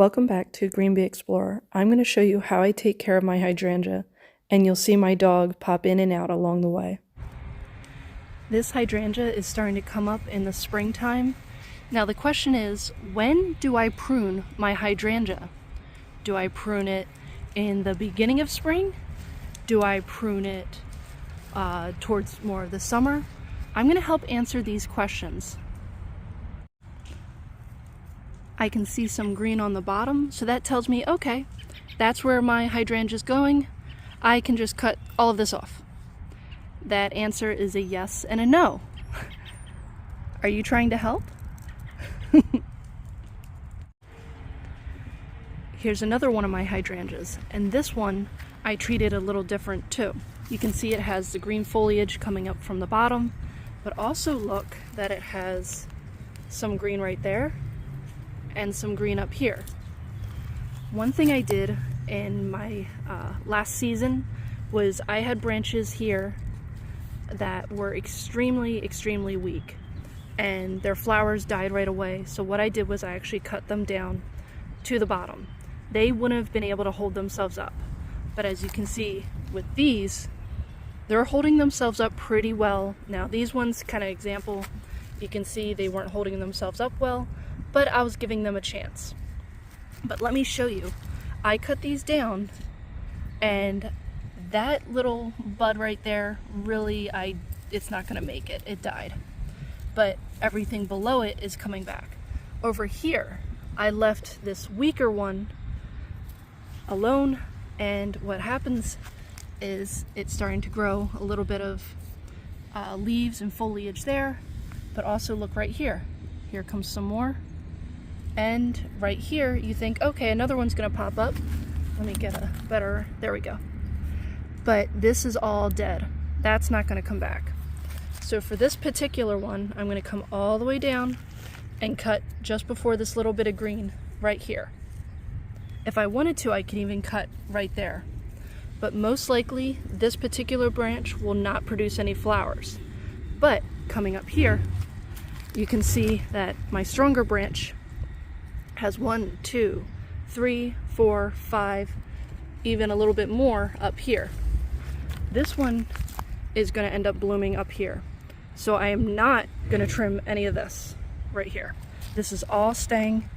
Welcome back to Green Bee Explorer. I'm going to show you how I take care of my hydrangea, and you'll see my dog pop in and out along the way. This hydrangea is starting to come up in the springtime. Now the question is, when do I prune my hydrangea? Do I prune it in the beginning of spring? Do I prune it towards more of the summer? I'm going to help answer these questions. I can see some green on the bottom, so that tells me, okay, that's where my hydrangea is going. I can just cut all of this off. That answer is a yes and a no. Are you trying to help? Here's another one of my hydrangeas, and this one I treated a little different too. You can see it has the green foliage coming up from the bottom, but also look that it has some green right there and some green up here. One thing I did in my last season was I had branches here that were extremely weak, and their flowers died right away. So what I did was I actually cut them down to the bottom. They wouldn't have been able to hold themselves up, but as you can see with these, they're holding themselves up pretty well. Now these ones, kind of example, you can see they weren't holding themselves up well, but I was giving them a chance. But let me show you. I cut these down, and that little bud right there, really, it's not gonna make it. It died. But everything below it is coming back. Over here, I left this weaker one alone, and what happens is it's starting to grow a little bit of leaves and foliage there, but also look right here. Here comes some more. And right here, you think, okay, another one's gonna pop up. Let me get a better, there we go. But this is all dead. That's not gonna come back. So for this particular one, I'm gonna come all the way down and cut just before this little bit of green right here. If I wanted to, I could even cut right there. But most likely, this particular branch will not produce any flowers. But coming up here, you can see that my stronger branch has 1, 2, 3, 4, 5, even a little bit more up here. This one is going to end up blooming up here. So I am not going to trim any of this right here. This is all staying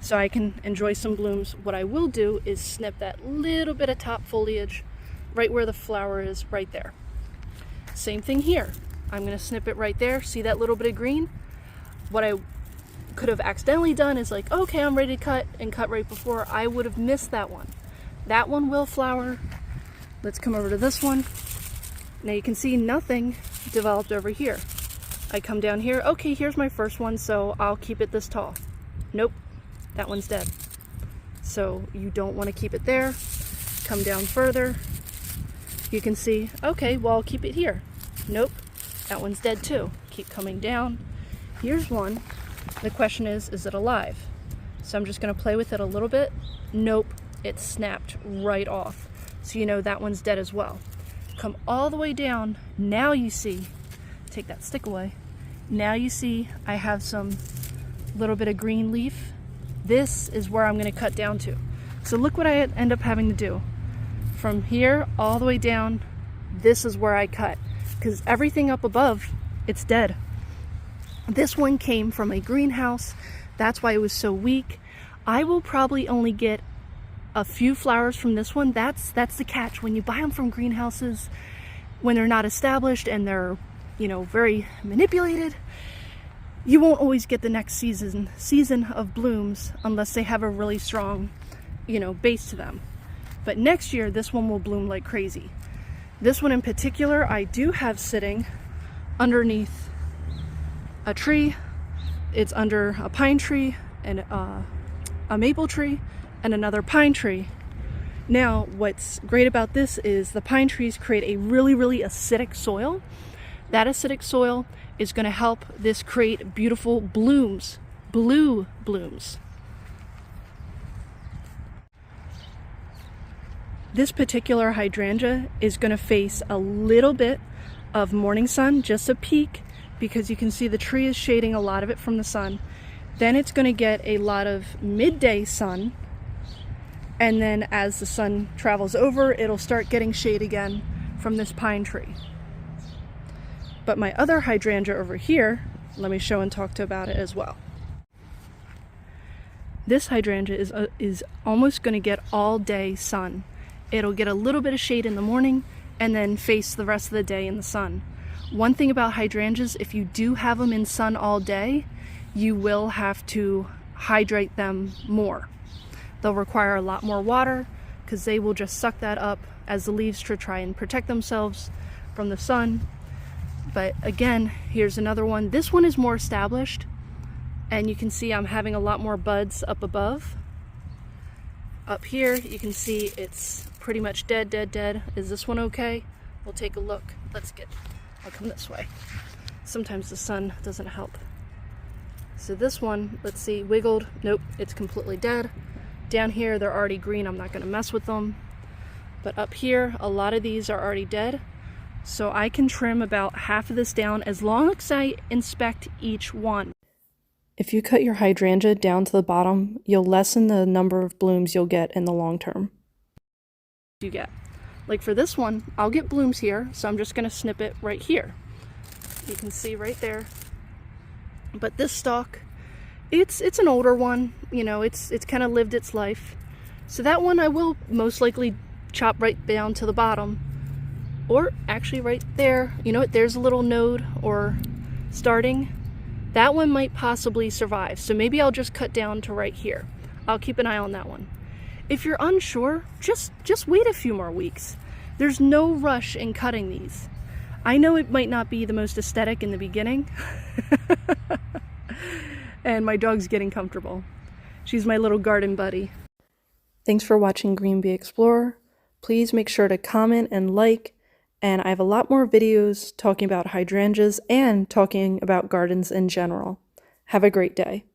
so I can enjoy some blooms. What I will do is snip that little bit of top foliage right where the flower is, right there. Same thing here. I'm going to snip it right there. See that little bit of green? What I could have accidentally done is like, okay, I'm ready to cut, and cut right before. I would have missed that one. That one will flower. Let's come over to this one. Now you can see nothing developed over here. I come down here, okay, here's my first one, so I'll keep it this tall. Nope, that one's dead. So you don't want to keep it there. Come down further. You can see, okay, well, I'll keep it here. Nope, that one's dead too. Keep coming down. Here's one. The question is it alive? So I'm just gonna play with it a little bit. Nope, it snapped right off. So you know that one's dead as well. Come all the way down. Now you see, take that stick away. Now you see I have some little bit of green leaf. This is where I'm gonna cut down to. So look what I end up having to do. From here all the way down, this is where I cut, because everything up above, it's dead. This one came from a greenhouse. That's why it was so weak. I will probably only get a few flowers from this one. That's the catch. When you buy them from greenhouses, when they're not established and they're, you know, very manipulated, you won't always get the next season of blooms unless they have a really strong, you know, base to them. But next year, this one will bloom like crazy. This one in particular, I do have sitting underneath a tree. It's under a pine tree and a maple tree and another pine tree. Now what's great about this is the pine trees create a really acidic soil. That acidic soil is going to help this create beautiful blooms, blue blooms. This particular hydrangea is going to face a little bit of morning sun, just a peek, because you can see the tree is shading a lot of it from the sun. Then it's going to get a lot of midday sun, and then as the sun travels over, it'll start getting shade again from this pine tree. But my other hydrangea over here, let me show and talk to about it as well. This hydrangea is almost going to get all day sun. It'll get a little bit of shade in the morning and then face the rest of the day in the sun. One thing about hydrangeas, if you do have them in sun all day, you will have to hydrate them more. They'll require a lot more water because they will just suck that up as the leaves to try and protect themselves from the sun. But again, here's another one. This one is more established, and you can see I'm having a lot more buds up above. Up here, you can see it's pretty much dead. Is this one okay? We'll take a look. I'll come this way. Sometimes the sun doesn't help. So this one, let's see, wiggled. Nope, it's completely dead. Down here, they're already green. I'm not going to mess with them. But up here, a lot of these are already dead. So I can trim about half of this down as long as I inspect each one. If you cut your hydrangea down to the bottom, you'll lessen the number of blooms you'll get in the long term. You get. Like for this one, I'll get blooms here, so I'm just going to snip it right here. You can see right there. But this stalk, it's an older one, you know, it's kind of lived its life. So that one I will most likely chop right down to the bottom. Or actually right there, you know what, there's a little node or starting. That one might possibly survive, so maybe I'll just cut down to right here. I'll keep an eye on that one. If you're unsure, just wait a few more weeks. There's no rush in cutting these. I know it might not be the most aesthetic in the beginning. And my dog's getting comfortable. She's my little garden buddy. Thanks for watching Green Bee Explorer. Please make sure to comment and like. And I have a lot more videos talking about hydrangeas and talking about gardens in general. Have a great day.